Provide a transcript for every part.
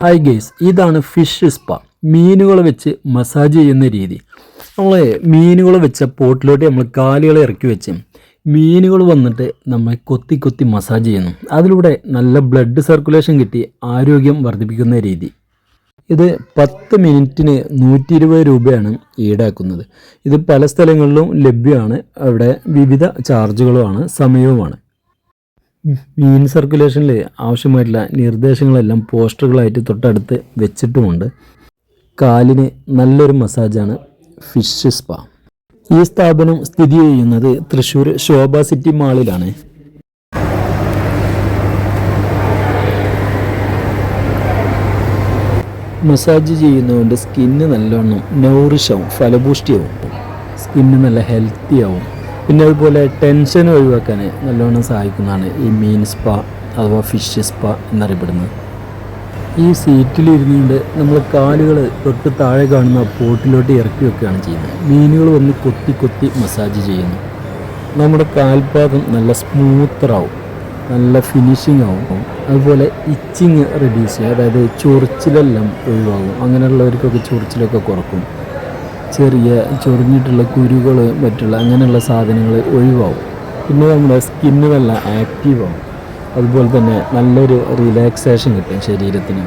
Hi guys, ഇതാണ് fish spa. മീനുകൾ വെച്ച് മസാജ് ചെയ്യുന്ന രീതി. നമ്മൾ മീനുകൾ വെച്ച പോട്ടിലോട്ട് നമ്മൾ കാലുകളെ ഇറക്കി വെച്ച് മീനുകൾ വന്നിട്ട് നമ്മൾ കൊത്തി കൊത്തി മസാജ് ചെയ്യുന്നു. അതിലൂടെ നല്ല ബ്ലഡ് സർക്കുലേഷൻ കിട്ടി ആരോഗ്യം വർദ്ധിപ്പിക്കുന്ന രീതി. ഇത് 10 മിനിറ്റിന് 120 രൂപയാണ് ഈടാക്കുന്നത്. ഇത് പല സ്ഥലങ്ങളിലും ലഭ്യമാണ്. അവിടെ വിവിധ ചാർജുകളുമാണ്, സമയവുമാണ്. മീൻ സർക്കുലേഷനിൽ ആവശ്യമായിട്ടുള്ള നിർദ്ദേശങ്ങളെല്ലാം പോസ്റ്ററുകളായിട്ട് തൊട്ടടുത്ത് വെച്ചിട്ടുമുണ്ട്. കാലിന് നല്ലൊരു മസാജാണ് ഫിഷ് സ്പാ. ഈ സ്ഥാപനം സ്ഥിതി ചെയ്യുന്നത് തൃശ്ശൂർ ശോഭ സിറ്റി മാളിലാണ്. മസാജ് ചെയ്യുന്നതുകൊണ്ട് സ്കിന്ന് നല്ലോണം നൗറിഷാവും, ഫലഭൂഷ്ടിയാവും, സ്കിന്ന് നല്ല ഹെൽത്തി ആവും. പിന്നെ അതുപോലെ ടെൻഷൻ ഒഴിവാക്കാൻ നല്ലോണം സഹായിക്കുന്നതാണ് ഈ മീൻ സ്പാ അഥവാ ഫിഷ് സ്പാ എന്നറിയപ്പെടുന്നത്. ഈ സീറ്റിലിരുന്നുകൊണ്ട് നമ്മൾ കാലുകൾ തൊട്ട് താഴെ കാണുന്ന പോട്ടിലോട്ട് ഇറക്കി വെക്കുകയാണ് ചെയ്യുന്നത്. മീനുകൾ വന്ന് കൊത്തി കൊത്തി മസാജ് ചെയ്യുന്നു. നമ്മുടെ കാൽപാദം നല്ല സ്മൂത്തറാവും, നല്ല ഫിനിഷിംഗ് ആവും. അതുപോലെ ഇച്ചിങ് റെഡ്യൂസ് ചെയ്യും, അതായത് ചൊറിച്ചിലെല്ലാം ഒഴിവാകും. അങ്ങനെയുള്ളവർക്കൊക്കെ ചൊറിച്ചിലൊക്കെ കുറക്കും. ചെറിയ ചൊറിഞ്ഞിട്ടുള്ള കുരുകൾ മറ്റുള്ള അങ്ങനെയുള്ള സാധനങ്ങൾ ഒഴിവാകും. പിന്നെ നമ്മുടെ സ്കിന്ന് നല്ല ആക്റ്റീവാകും. അതുപോലെ തന്നെ നല്ലൊരു റിലാക്സേഷൻ കിട്ടും ശരീരത്തിന്.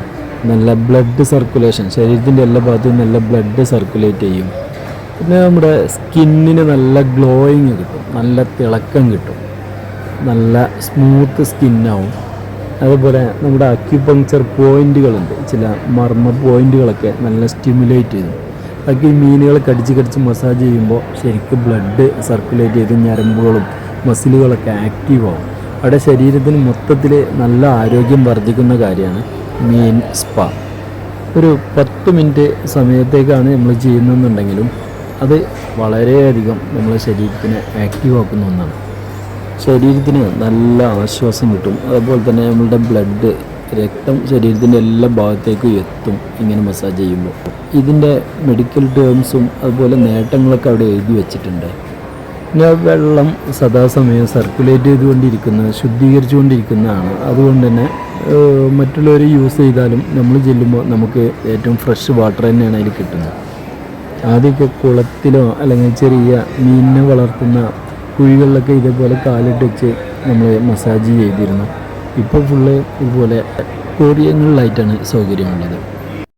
നല്ല ബ്ലഡ് സർക്കുലേഷൻ, ശരീരത്തിൻ്റെ എല്ലാ ഭാഗത്തും നല്ല ബ്ലഡ് സർക്കുലേറ്റ് ചെയ്യും. പിന്നെ നമ്മുടെ സ്കിന്നിന് നല്ല ഗ്ലോയിങ് കിട്ടും, നല്ല തിളക്കം കിട്ടും, നല്ല സ്മൂത്ത് സ്കിന്നാവും. അതുപോലെ നമ്മുടെ അക്യുപങ്ക്ചർ പോയിന്റുകളുണ്ട്, ചില മർമ്മ പോയിന്റുകളൊക്കെ നല്ല സ്റ്റിമുലേറ്റ് ചെയ്തു. അതൊക്കെ ഈ മീനുകൾ കടിച്ച് മസാജ് ചെയ്യുമ്പോൾ ശരിക്കും ബ്ലഡ് സർക്കുലേറ്റ് ചെയ്ത് ഞരമ്പുകളും മസിലുകളൊക്കെ ആക്റ്റീവാകും. അവിടെ ശരീരത്തിന് മൊത്തത്തിൽ നല്ല ആരോഗ്യം വർദ്ധിക്കുന്ന കാര്യമാണ് മീൻ സ്പാ. ഒരു 10 മിനിറ്റ് സമയത്തേക്കാണ് നമ്മൾ ചെയ്യുന്നതെന്നുണ്ടെങ്കിലും അത് വളരെയധികം നമ്മളെ ശരീരത്തിനെ ആക്റ്റീവാക്കുന്ന ഒന്നാണ്. ശരീരത്തിന് നല്ല ആശ്വാസം കിട്ടും. അതുപോലെ തന്നെ നമ്മളുടെ ബ്ലഡ്, രക്തം ശരീരത്തിൻ്റെ എല്ലാ ഭാഗത്തേക്കും എത്തും ഇങ്ങനെ മസാജ് ചെയ്യുമ്പോൾ. ഇതിൻ്റെ മെഡിക്കൽ ടേംസും അതുപോലെ നേട്ടങ്ങളൊക്കെ അവിടെ എഴുതി വെച്ചിട്ടുണ്ട്. പിന്നെ വെള്ളം സദാസമയം സർക്കുലേറ്റ് ചെയ്തുകൊണ്ടിരിക്കുന്നത്, ശുദ്ധീകരിച്ചുകൊണ്ടിരിക്കുന്നതാണ്. അതുകൊണ്ട് തന്നെ മറ്റുള്ളവർ യൂസ് ചെയ്താലും നമ്മൾ ചെല്ലുമ്പോൾ നമുക്ക് ഏറ്റവും ഫ്രഷ് വാട്ടർ തന്നെയാണ് അതിൽ കിട്ടുന്നത്. ആദ്യമൊക്കെ കുളത്തിലോ അല്ലെങ്കിൽ ചെറിയ മീനിനെ വളർത്തുന്ന കുഴികളിലൊക്കെ ഇതേപോലെ കാലിട്ട് വെച്ച് നമ്മൾ മസാജ് ചെയ്തിരുന്നു. ഇപ്പോൾ ഫുള്ള് ഇതുപോലെ കോറിയങ്ങളിലായിട്ടാണ് സൗകര്യമുള്ളത്.